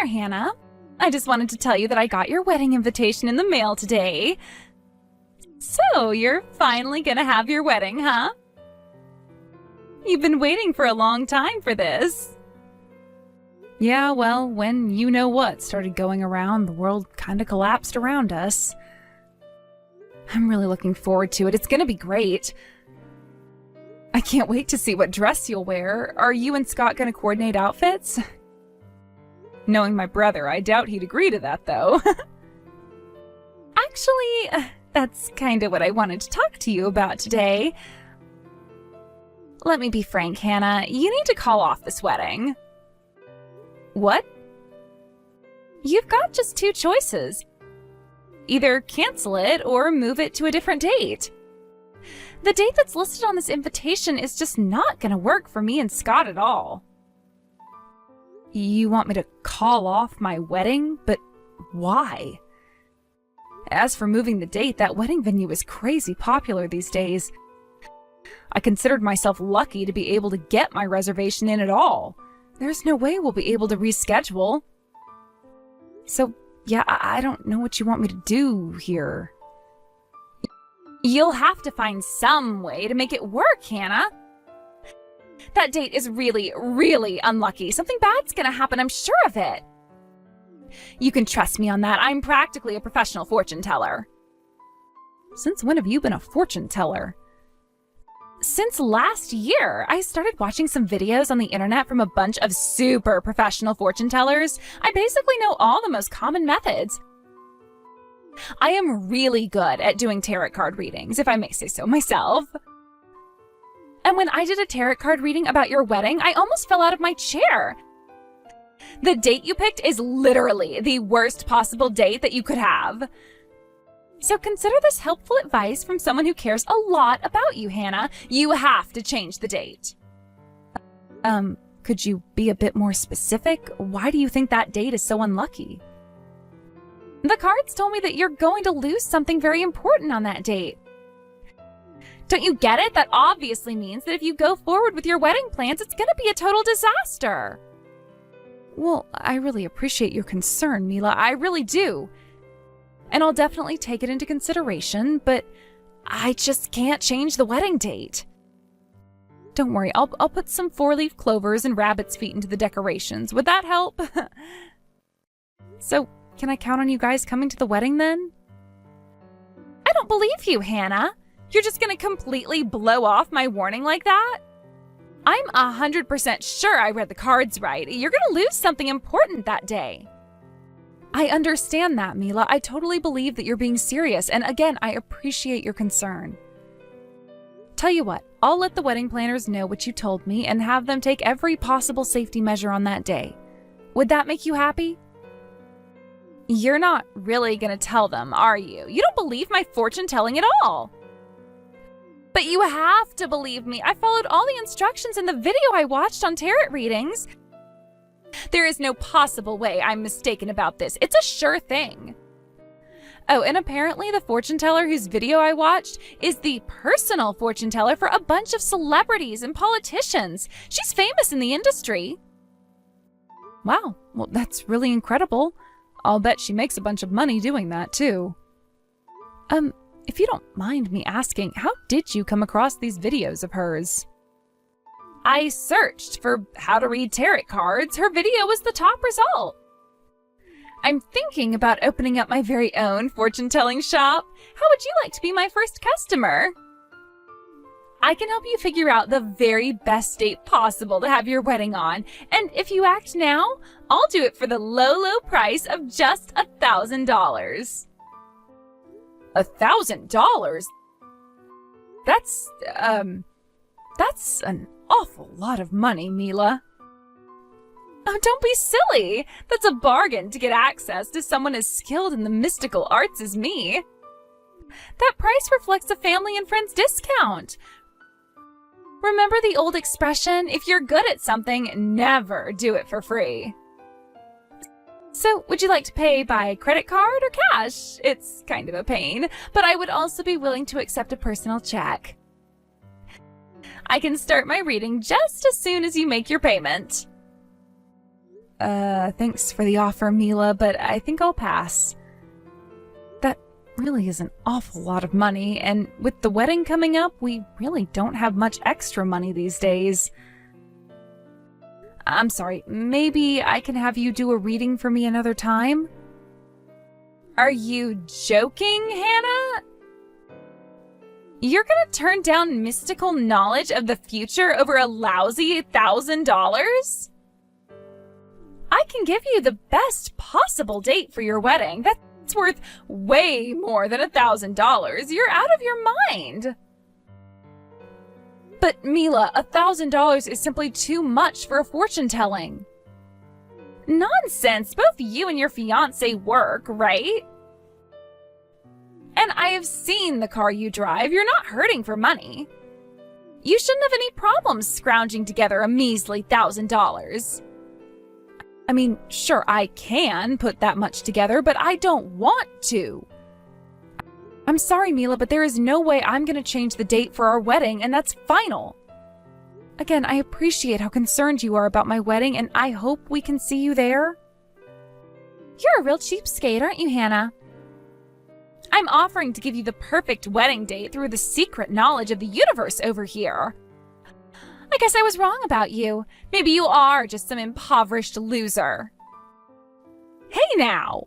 there, Hannah. I just wanted to tell you that I got your wedding invitation in the mail today. So, you're finally gonna have your wedding, huh? You've been waiting for a long time for this. Yeah, well, when you-know-what started going around, the world kinda collapsed around us. I'm really looking forward to it. It's gonna be great. I can't wait to see what dress you'll wear. Are you and Scott gonna coordinate outfits? Knowing my brother, I doubt he'd agree to that, though. Actually, that's kinda what I wanted to talk to you about today. Let me be frank, Hannah. You need to call off this wedding. What? You've got just two choices. Either cancel it or move it to a different date. The date that's listed on this invitation is just not gonna work for me and Scott at all. You want me to call off my wedding? But why? As for moving the date, that wedding venue is crazy popular these days. I considered myself lucky to be able to get my reservation in at all. There's no way we'll be able to reschedule. So, yeah, I don't know what you want me to do here. You'll have to find some way to make it work, Hannah. That date is really, really unlucky. Something bad's gonna happen, I'm sure of it. You can trust me on that. I'm practically a professional fortune teller. Since when have you been a fortune teller? Since last year, I started watching some videos on the internet from a bunch of super professional fortune tellers. I basically know all the most common methods. I am really good at doing tarot card readings, if I may say so myself. And when I did a tarot card reading about your wedding, I almost fell out of my chair. The date you picked is literally the worst possible date that you could have. So consider this helpful advice from someone who cares a lot about you, Hannah. You have to change the date. Could you be a bit more specific? Why do you think that date is so unlucky? The cards told me that you're going to lose something very important on that date. Don't you get it? That obviously means that if you go forward with your wedding plans, it's going to be a total disaster. Well, I really appreciate your concern, Mila. I really do. And I'll definitely take it into consideration, but I just can't change the wedding date. Don't worry, I'll put some 4-leaf clovers and rabbit's feet into the decorations. Would that help? So, can I count on you guys coming to the wedding then? I don't believe you, Hannah. You're just gonna completely blow off my warning like that? I'm 100% sure I read the cards right. You're gonna lose something important that day. I understand that, Mila. I totally believe that you're being serious, and again, I appreciate your concern. Tell you what, I'll let the wedding planners know what you told me and have them take every possible safety measure on that day. Would that make you happy? You're not really gonna tell them, are you? You don't believe my fortune telling at all. But you have to believe me. I followed all the instructions in the video I watched on tarot readings. There is no possible way I'm mistaken about this. It's a sure thing. Oh, and apparently the fortune teller whose video I watched is the personal fortune teller for a bunch of celebrities and politicians. She's famous in the industry. Wow, well, that's really incredible. I'll bet she makes a bunch of money doing that, too. If you don't mind me asking, how did you come across these videos of hers? I searched for how to read tarot cards. Her video was the top result. I'm thinking about opening up my very own fortune-telling shop. How would you like to be my first customer? I can help you figure out the very best date possible to have your wedding on. And if you act now, I'll do it for the low, low price of just $1,000. $1,000? That's an awful lot of money, Mila. Oh, don't be silly. That's a bargain to get access to someone as skilled in the mystical arts as me. That price reflects a family and friends discount. Remember the old expression, if you're good at something, never do it for free. So, would you like to pay by credit card or cash? It's kind of a pain, but I would also be willing to accept a personal check. I can start my reading just as soon as you make your payment. Thanks for the offer, Mila, but I think I'll pass. That really is an awful lot of money, and with the wedding coming up, we really don't have much extra money these days. I'm sorry, maybe I can have you do a reading for me another time? Are you joking, Hannah? You're gonna turn down mystical knowledge of the future over a lousy $1,000? I can give you the best possible date for your wedding. That's worth way more than $1,000. You're out of your mind. But Mila, $1,000 is simply too much for a fortune telling. Nonsense. Both you and your fiancé work, right? And I have seen the car you drive. You're not hurting for money. You shouldn't have any problems scrounging together a measly $1,000. I mean, sure, I can put that much together, but I don't want to. I'm sorry, Mila, but there is no way I'm going to change the date for our wedding, and that's final. Again, I appreciate how concerned you are about my wedding, and I hope we can see you there. You're a real cheapskate, aren't you, Hannah? I'm offering to give you the perfect wedding date through the secret knowledge of the universe over here. I guess I was wrong about you. Maybe you are just some impoverished loser. Hey now!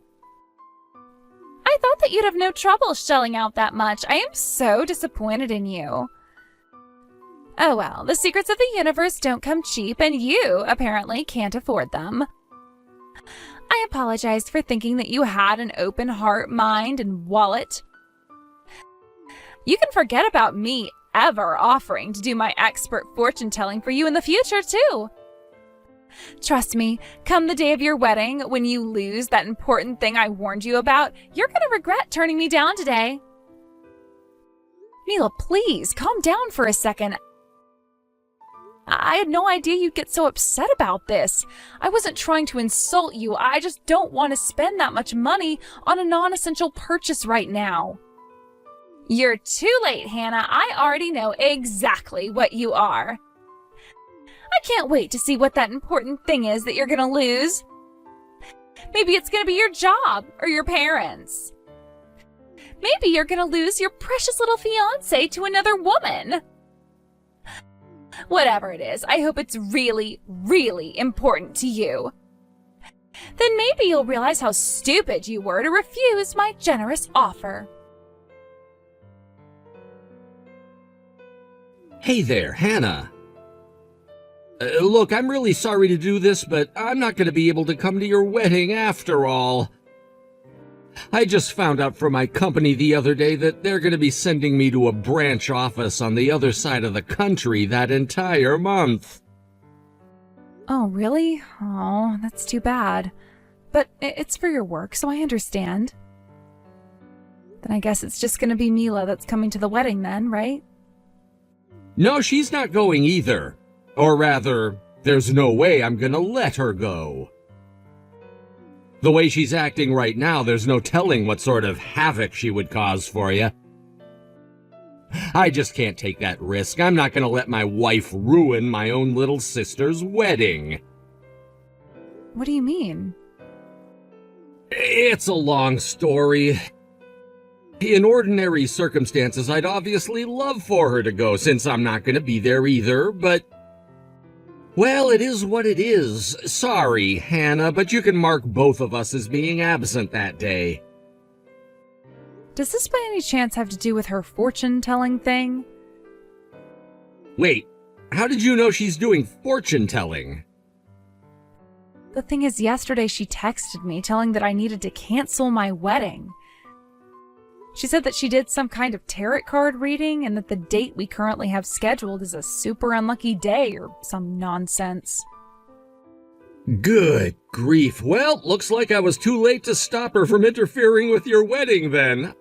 I thought that you'd have no trouble shelling out that much. I am so disappointed in you. Oh well, the secrets of the universe don't come cheap, and you apparently can't afford them. I apologize for thinking that you had an open heart, mind, and wallet. You can forget about me ever offering to do my expert fortune telling for you in the future, too. Trust me, come the day of your wedding, when you lose that important thing I warned you about, you're going to regret turning me down today. Mila, please, calm down for a second. I had no idea you'd get so upset about this. I wasn't trying to insult you. I just don't want to spend that much money on a non-essential purchase right now. You're too late, Hannah. I already know exactly what you are. I can't wait to see what that important thing is that you're going to lose. Maybe it's going to be your job or your parents. Maybe you're going to lose your precious little fiancé to another woman. Whatever it is, I hope it's really, really important to you. Then maybe you'll realize how stupid you were to refuse my generous offer. Hey there, Hannah. Look, I'm really sorry to do this, but I'm not going to be able to come to your wedding after all. I just found out from my company the other day that they're going to be sending me to a branch office on the other side of the country that entire month. Oh, really? Oh, that's too bad. But it's for your work, so I understand. Then I guess it's just going to be Mila that's coming to the wedding then, right? No, she's not going either. Or rather, there's no way I'm going to let her go. The way she's acting right now, there's no telling what sort of havoc she would cause for you. I just can't take that risk. I'm not going to let my wife ruin my own little sister's wedding. What do you mean? It's a long story. In ordinary circumstances, I'd obviously love for her to go, since I'm not going to be there either, but... well, it is what it is. Sorry, Hannah, but you can mark both of us as being absent that day. Does this by any chance have to do with her fortune-telling thing? Wait, how did you know she's doing fortune-telling? The thing is, yesterday she texted me telling that I needed to cancel my wedding. She said that she did some kind of tarot card reading and that the date we currently have scheduled is a super unlucky day or some nonsense. Good grief. Well, looks like I was too late to stop her from interfering with your wedding then.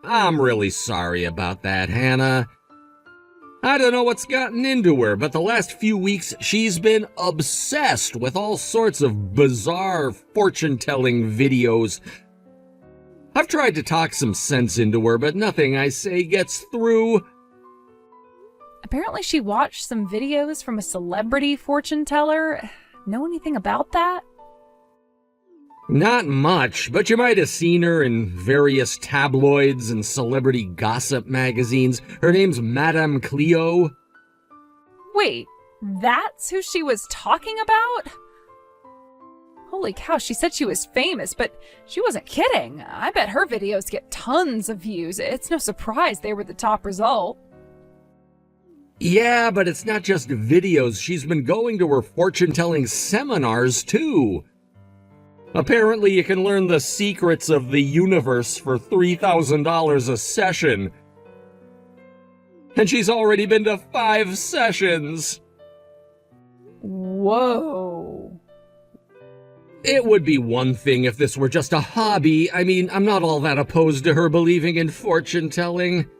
I'm really sorry about that, Hannah. I don't know what's gotten into her, but the last few weeks she's been obsessed with all sorts of bizarre fortune-telling videos. I've tried to talk some sense into her, but nothing I say gets through. Apparently she watched some videos from a celebrity fortune teller. know anything about that? Not much, but you might have seen her in various tabloids and celebrity gossip magazines. Her name's Madame Cleo. Wait, that's who she was talking about? Holy cow, she said she was famous, but she wasn't kidding. I bet her videos get tons of views. It's no surprise they were the top result. Yeah, but it's not just videos. She's been going to her fortune-telling seminars, too. Apparently, you can learn the secrets of the universe for $3,000 a session. And she's already been to 5 sessions. Whoa. It would be one thing if this were just a hobby. I mean, I'm not all that opposed to her believing in fortune-telling.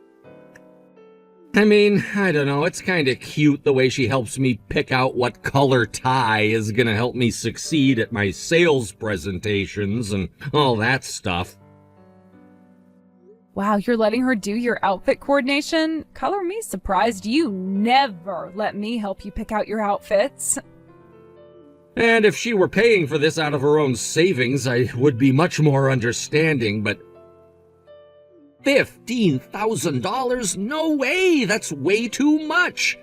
I mean, I don't know, it's kinda cute the way she helps me pick out what color tie is gonna help me succeed at my sales presentations and all that stuff. Wow, you're letting her do your outfit coordination? Color me surprised. You never let me help you pick out your outfits. And if she were paying for this out of her own savings, I would be much more understanding, but $15,000? No way! That's way too much!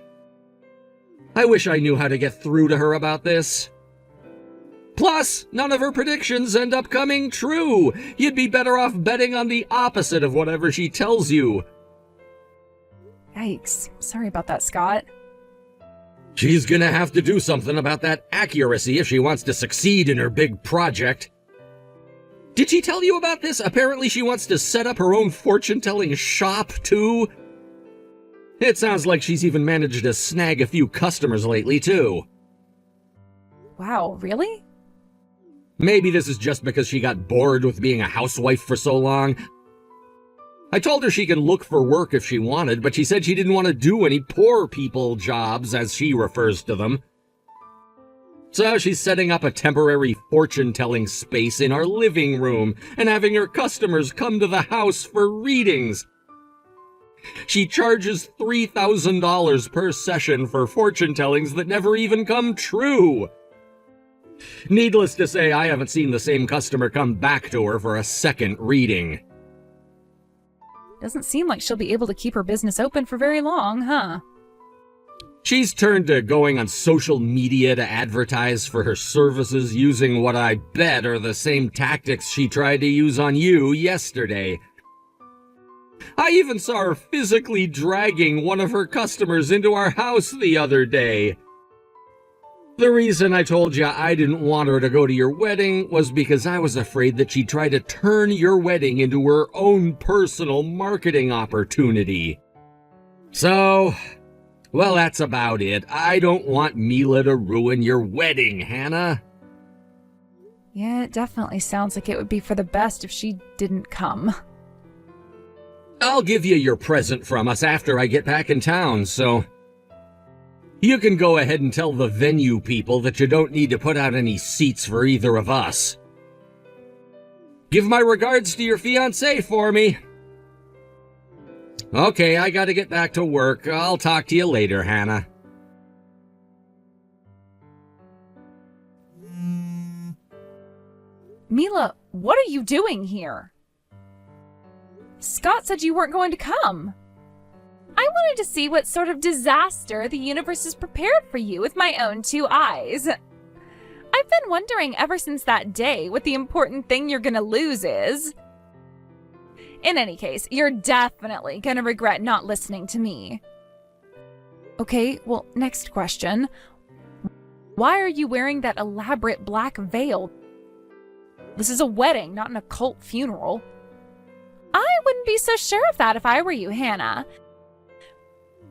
I wish I knew how to get through to her about this. Plus, none of her predictions end up coming true. You'd be better off betting on the opposite of whatever she tells you. Yikes. Sorry about that, Scott. She's gonna have to do something about that accuracy if she wants to succeed in her big project. Did she tell you about this? Apparently she wants to set up her own fortune-telling shop, too. It sounds like she's even managed to snag a few customers lately, too. Wow, really? Maybe this is just because she got bored with being a housewife for so long. I told her she could look for work if she wanted, but she said she didn't want to do any poor people jobs, as she refers to them. So she's setting up a temporary fortune-telling space in our living room and having her customers come to the house for readings. She charges $3,000 per session for fortune-tellings that never even come true. Needless to say, I haven't seen the same customer come back to her for a second reading. Doesn't seem like she'll be able to keep her business open for very long, huh? She's turned to going on social media to advertise for her services using what I bet are the same tactics she tried to use on you yesterday. I even saw her physically dragging one of her customers into our house the other day. The reason I told you I didn't want her to go to your wedding was because I was afraid that she'd try to turn your wedding into her own personal marketing opportunity. So, well, that's about it. I don't want Mila to ruin your wedding, Hannah. Yeah, it definitely sounds like it would be for the best if she didn't come. I'll give you your present from us after I get back in town, so you can go ahead and tell the venue people that you don't need to put out any seats for either of us. Give my regards to your fiancé for me. Okay, I gotta get back to work. I'll talk to you later, Hannah. Mila, what are you doing here? Scott said you weren't going to come. I wanted to see what sort of disaster the universe has prepared for you with my own 2 eyes. I've been wondering ever since that day what the important thing you're gonna lose is. In any case, you're definitely gonna regret not listening to me. Okay, well, next question. Why are you wearing that elaborate black veil? This is a wedding, not an occult funeral. I wouldn't be so sure of that if I were you, Hannah.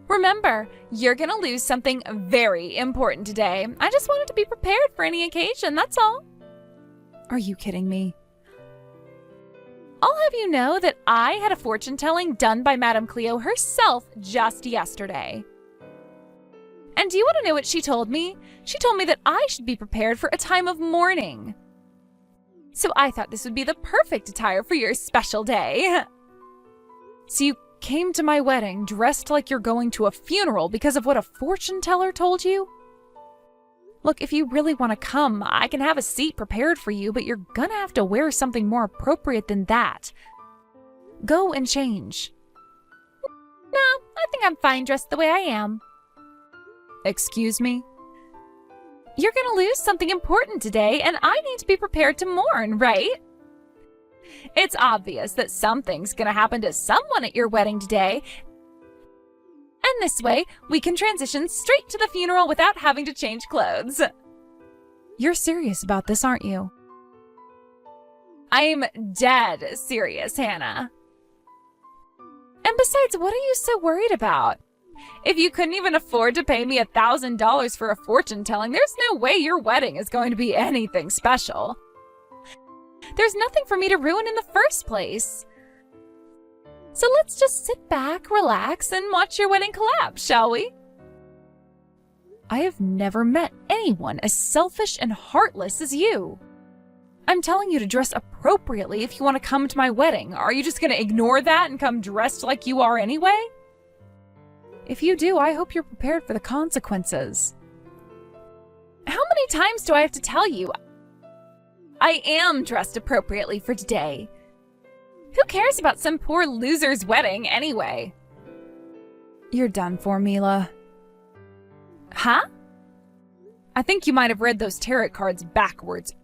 Remember, you're gonna lose something very important today. I just wanted to be prepared for any occasion, that's all. Are you kidding me? I'll have you know that I had a fortune-telling done by Madame Cleo herself just yesterday. And do you want to know what she told me? She told me that I should be prepared for a time of mourning. So I thought this would be the perfect attire for your special day. So you came to my wedding dressed like you're going to a funeral because of what a fortune teller told you? Look, if you really want to come, I can have a seat prepared for you, but you're gonna have to wear something more appropriate than that. Go and change. No, I think I'm fine dressed the way I am. Excuse me? You're gonna lose something important today, and I need to be prepared to mourn, right? It's obvious that something's gonna happen to someone at your wedding today, and this way, we can transition straight to the funeral without having to change clothes. You're serious about this, aren't you? I'm dead serious, Hannah. And besides, what are you so worried about? If you couldn't even afford to pay me $1,000 for a fortune telling, there's no way your wedding is going to be anything special. There's nothing for me to ruin in the first place. So let's just sit back, relax, and watch your wedding collapse, shall we? I have never met anyone as selfish and heartless as you. I'm telling you to dress appropriately if you want to come to my wedding. Are you just going to ignore that and come dressed like you are anyway? If you do, I hope you're prepared for the consequences. How many times do I have to tell you? I am dressed appropriately for today. Who cares about some poor loser's wedding anyway? You're done for, Mila. Huh? I think you might have read those tarot cards backwards.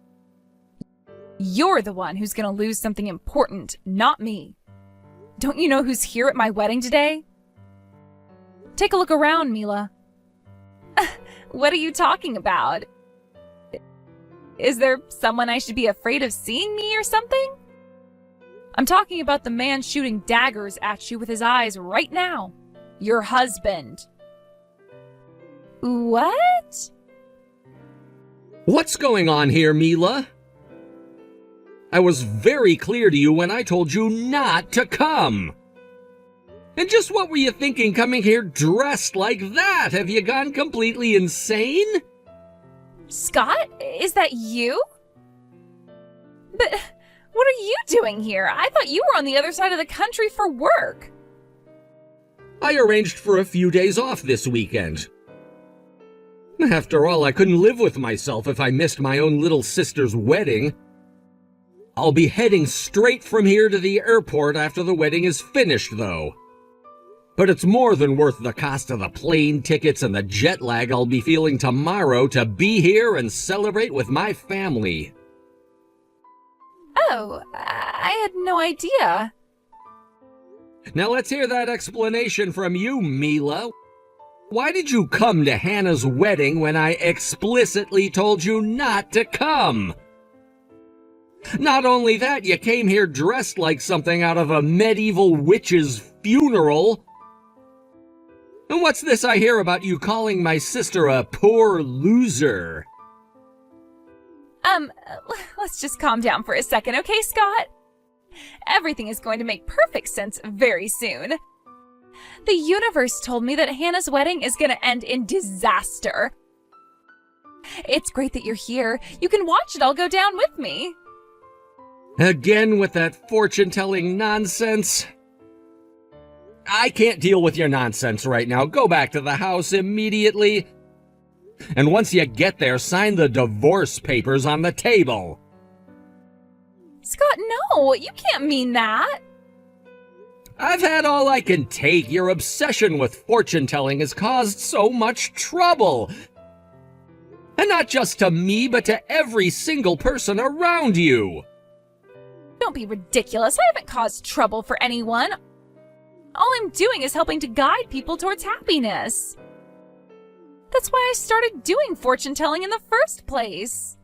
You're the one who's gonna lose something important, not me. Don't you know who's here at my wedding today? Take a look around, Mila. What are you talking about? Is there someone I should be afraid of seeing me or something? I'm talking about the man shooting daggers at you with his eyes right now. Your husband. What? What's going on here, Mila? I was very clear to you when I told you not to come. And just what were you thinking coming here dressed like that? Have you gone completely insane? Scott, is that you? But what are you doing here? I thought you were on the other side of the country for work. I arranged for a few days off this weekend. After all, I couldn't live with myself if I missed my own little sister's wedding. I'll be heading straight from here to the airport after the wedding is finished, though. But it's more than worth the cost of the plane tickets and the jet lag I'll be feeling tomorrow to be here and celebrate with my family. Oh, I had no idea. Now let's hear that explanation from you, Mila. Why did you come to Hannah's wedding when I explicitly told you not to come? Not only that, you came here dressed like something out of a medieval witch's funeral. And what's this I hear about you calling my sister a poor loser? Let's just calm down for a second, okay, Scott? Everything is going to make perfect sense very soon. The universe told me that Hannah's wedding is going to end in disaster. It's great that you're here. You can watch it all go down with me. Again with that fortune-telling nonsense? I can't deal with your nonsense right now. Go back to the house immediately. And once you get there, sign the divorce papers on the table. Scott, no, you can't mean that. I've had all I can take. Your obsession with fortune-telling has caused so much trouble. And not just to me, but to every single person around you. Don't be ridiculous. I haven't caused trouble for anyone. All I'm doing is helping to guide people towards happiness. That's why I started doing fortune-telling in the first place.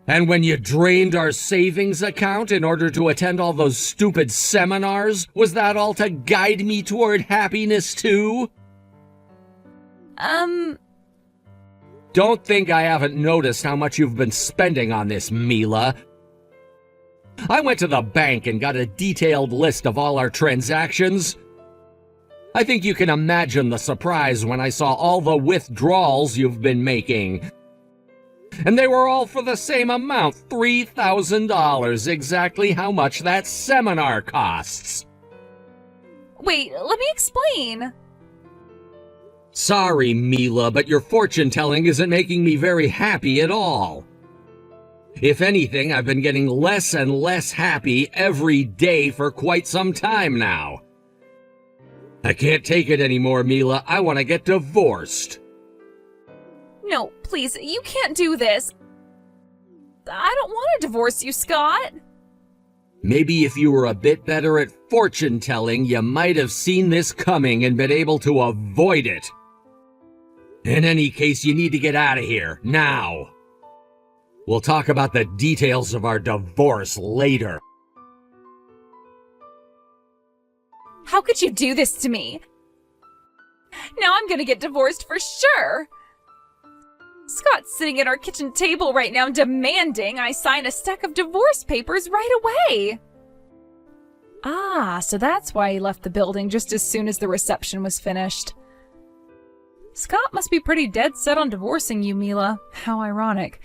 And when you drained our savings account in order to attend all those stupid seminars, was that all to guide me toward happiness too? Don't think I haven't noticed how much you've been spending on this, Mila. I went to the bank and got a detailed list of all our transactions. I think you can imagine the surprise when I saw all the withdrawals you've been making. And they were all for the same amount, $3,000, exactly how much that seminar costs. Wait, let me explain. Sorry, Mila, but your fortune telling isn't making me very happy at all. If anything, I've been getting less and less happy every day for quite some time now. I can't take it anymore, Mila. I want to get divorced. No, please, you can't do this. I don't want to divorce you, Scott. Maybe if you were a bit better at fortune telling, you might have seen this coming and been able to avoid it. In any case, you need to get out of here, now. We'll talk about the details of our divorce later. How could you do this to me? Now I'm gonna get divorced for sure. Scott's sitting at our kitchen table right now demanding I sign a stack of divorce papers right away. Ah, so that's why he left the building just as soon as the reception was finished. Scott must be pretty dead set on divorcing you, Mila. How ironic.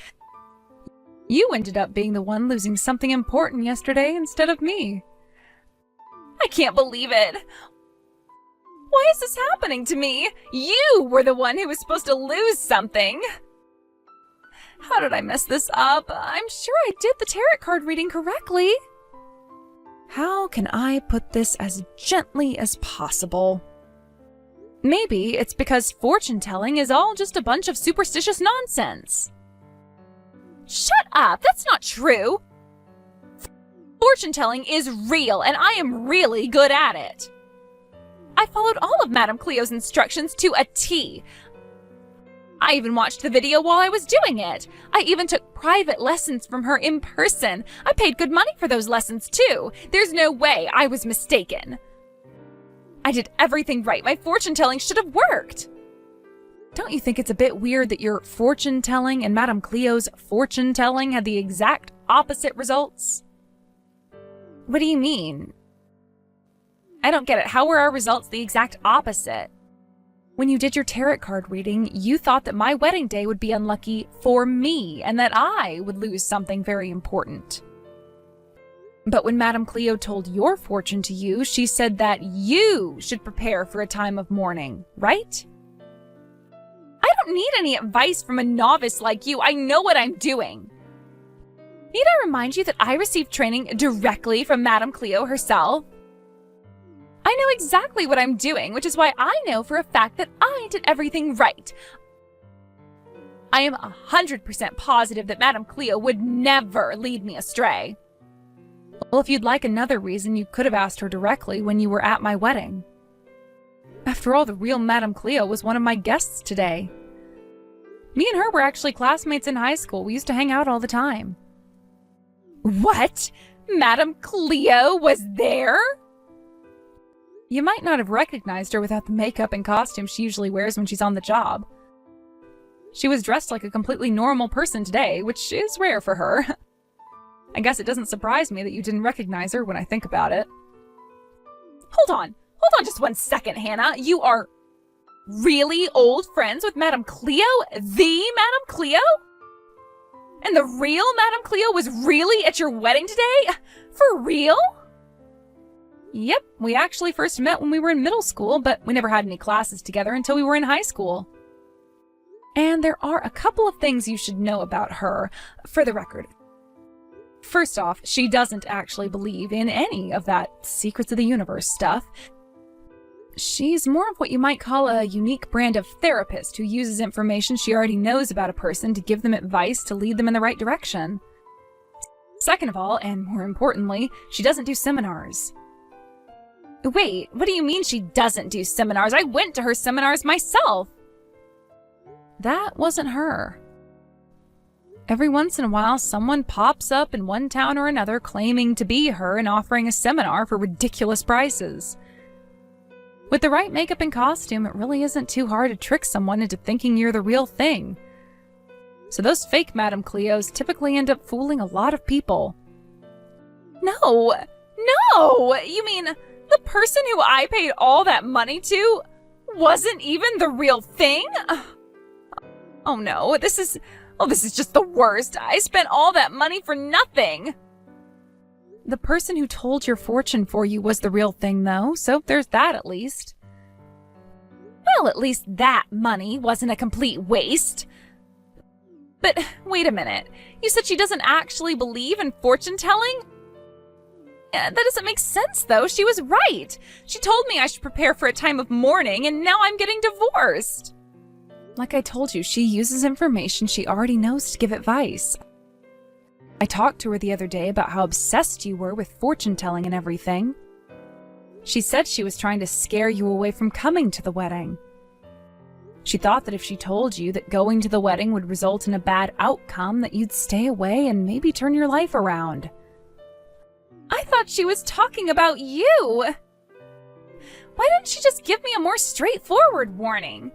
You ended up being the one losing something important yesterday instead of me. I can't believe it. Why is this happening to me? You were the one who was supposed to lose something. How did I mess this up? I'm sure I did the tarot card reading correctly. How can I put this as gently as possible? Maybe it's because fortune telling is all just a bunch of superstitious nonsense. Shut up! That's not true! Fortune telling is real, and I am really good at it. I followed all of Madame Cleo's instructions to a T. I even watched the video while I was doing it. I even took private lessons from her in person. I paid good money for those lessons too. There's no way I was mistaken. I did everything right. My fortune telling should have worked. Don't you think it's a bit weird that your fortune telling and Madame Cleo's fortune telling had the exact opposite results? What do you mean? I don't get it. How were our results the exact opposite? When you did your tarot card reading, you thought that my wedding day would be unlucky for me and that I would lose something very important. But when Madame Cleo told your fortune to you, she said that you should prepare for a time of mourning, right? I don't need any advice from a novice like you. I know what I'm doing. Need I remind you that I received training directly from Madame Cleo herself? I know exactly what I'm doing, which is why I know for a fact that I did everything right. I am 100% positive that Madame Cleo would never lead me astray. Well, if you'd like another reason, you could have asked her directly when you were at my wedding. After all, the real Madame Cleo was one of my guests today. Me and her were actually classmates in high school. We used to hang out all the time. What? Madame Cleo was there? You might not have recognized her without the makeup and costume she usually wears when she's on the job. She was dressed like a completely normal person today, which is rare for her. I guess it doesn't surprise me that you didn't recognize her when I think about it. Hold on just 1 second, Hannah. You are really old friends with Madame Cleo? The Madame Cleo? And the real Madame Cleo was really at your wedding today? For real? Yep, we actually first met when we were in middle school, but we never had any classes together until we were in high school. And there are a couple of things you should know about her, for the record. First off, she doesn't actually believe in any of that secrets of the universe stuff. She's more of what you might call a unique brand of therapist who uses information she already knows about a person to give them advice to lead them in the right direction. Second of all, and more importantly, she doesn't do seminars. Wait, what do you mean she doesn't do seminars? I went to her seminars myself. That wasn't her. Every once in a while, someone pops up in one town or another claiming to be her and offering a seminar for ridiculous prices. With the right makeup and costume, it really isn't too hard to trick someone into thinking you're the real thing. So those fake Madame Cleos typically end up fooling a lot of people. No! You mean the person who I paid all that money to wasn't even the real thing? Oh no, this is just the worst. I spent all that money for nothing. The person who told your fortune for you was the real thing, though, so there's that at least. Well, at least that money wasn't a complete waste. But wait a minute. You said she doesn't actually believe in fortune-telling? That doesn't make sense, though. She was right. She told me I should prepare for a time of mourning, and now I'm getting divorced. Like I told you, she uses information she already knows to give advice. I talked to her the other day about how obsessed you were with fortune-telling and everything. She said she was trying to scare you away from coming to the wedding. She thought that if she told you that going to the wedding would result in a bad outcome, that you'd stay away and maybe turn your life around. I thought she was talking about you. Why didn't she just give me a more straightforward warning?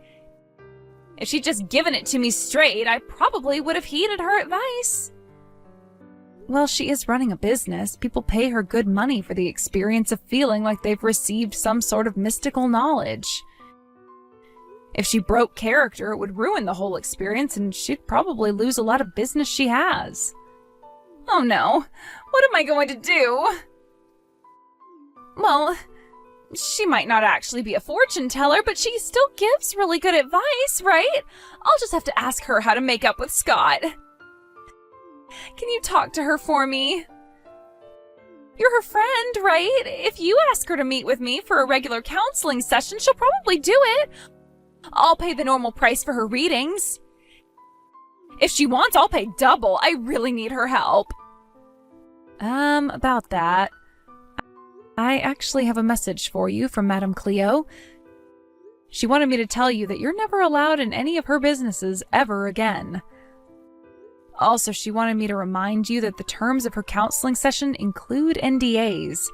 If she'd just given it to me straight, I probably would have heeded her advice. Well, she is running a business. People pay her good money for the experience of feeling like they've received some sort of mystical knowledge. If she broke character, it would ruin the whole experience, and she'd probably lose a lot of business she has. Oh no, what am I going to do? Well, she might not actually be a fortune teller, but she still gives really good advice, right? I'll just have to ask her how to make up with Scott. Can you talk to her for me? You're her friend, right? If you ask her to meet with me for a regular counseling session, she'll probably do it. I'll pay the normal price for her readings. If she wants, I'll pay double. I really need her help. About that. I actually have a message for you from Madame Cleo. She wanted me to tell you that you're never allowed in any of her businesses ever again. Also, she wanted me to remind you that the terms of her counseling session include NDAs.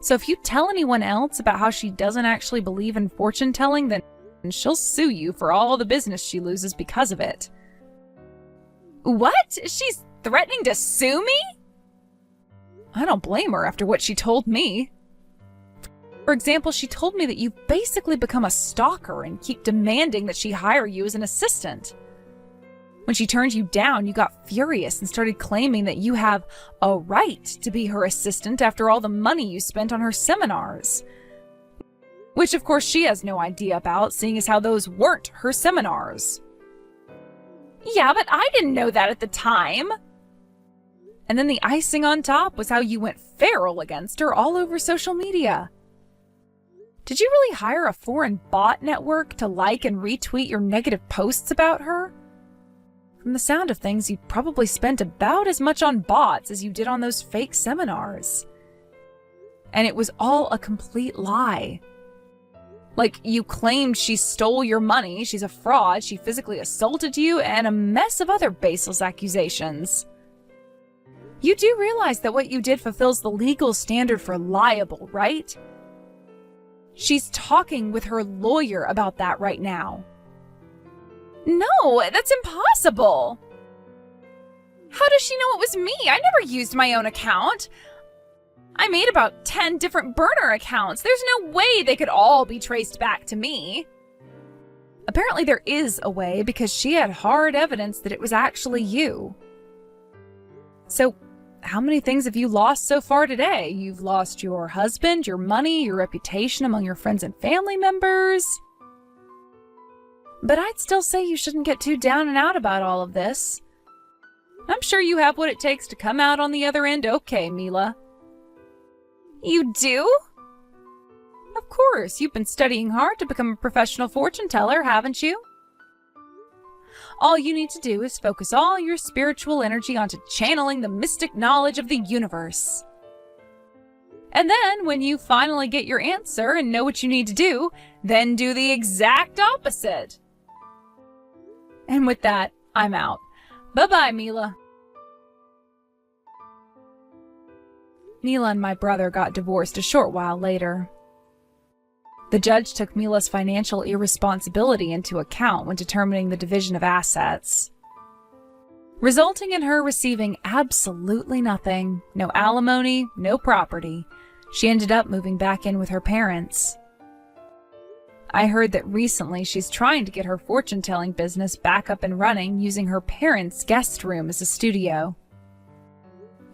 So if you tell anyone else about how she doesn't actually believe in fortune-telling, then she'll sue you for all the business she loses because of it. What? She's threatening to sue me? I don't blame her after what she told me. For example, she told me that you've basically become a stalker and keep demanding that she hire you as an assistant. When she turned you down, you got furious and started claiming that you have a right to be her assistant after all the money you spent on her seminars. Which, of course, she has no idea about, seeing as how those weren't her seminars. Yeah, but I didn't know that at the time. And then the icing on top was how you went feral against her all over social media. Did you really hire a foreign bot network to like and retweet your negative posts about her? From the sound of things, you probably spent about as much on bots as you did on those fake seminars. And it was all a complete lie. Like, you claimed she stole your money, she's a fraud, she physically assaulted you, and a mess of other baseless accusations. You do realize that what you did fulfills the legal standard for liable, right? She's talking with her lawyer about that right now. No, that's impossible. How does she know it was me? I never used my own account. I made about 10 different burner accounts. There's no way they could all be traced back to me. Apparently there is a way, because she had hard evidence that it was actually you. So, how many things have you lost so far today? You've lost your husband, your money, your reputation among your friends and family members. But I'd still say you shouldn't get too down and out about all of this. I'm sure you have what it takes to come out on the other end okay, Mila. You do? Of course, you've been studying hard to become a professional fortune teller, haven't you? All you need to do is focus all your spiritual energy onto channeling the mystic knowledge of the universe. And then, when you finally get your answer and know what you need to do, then do the exact opposite. And with that, I'm out. Bye-bye, Mila. Mila and my brother got divorced a short while later. The judge took Mila's financial irresponsibility into account when determining the division of assets, resulting in her receiving absolutely nothing. No alimony, no property. She ended up moving back in with her parents. I heard that recently she's trying to get her fortune-telling business back up and running using her parents' guest room as a studio.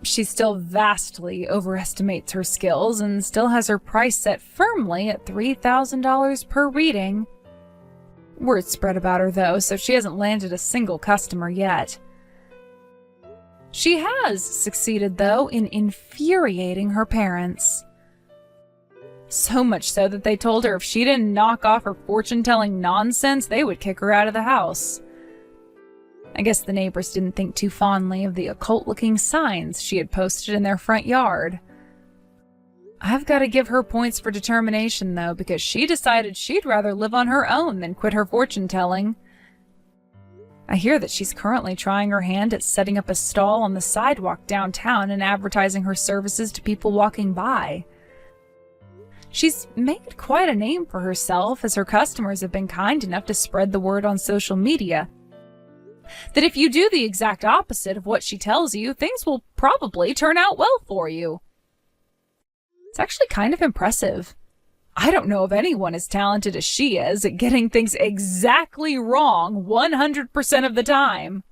She still vastly overestimates her skills and still has her price set firmly at $3,000 per reading. Word spread about her, though, so she hasn't landed a single customer yet. She has succeeded, though, in infuriating her parents. So much so that they told her if she didn't knock off her fortune-telling nonsense, they would kick her out of the house. I guess the neighbors didn't think too fondly of the occult-looking signs she had posted in their front yard. I've got to give her points for determination, though, because she decided she'd rather live on her own than quit her fortune-telling. I hear that she's currently trying her hand at setting up a stall on the sidewalk downtown and advertising her services to people walking by. She's made quite a name for herself, as her customers have been kind enough to spread the word on social media that if you do the exact opposite of what she tells you, things will probably turn out well for you. It's actually kind of impressive. I don't know of anyone as talented as she is at getting things exactly wrong 100% of the time.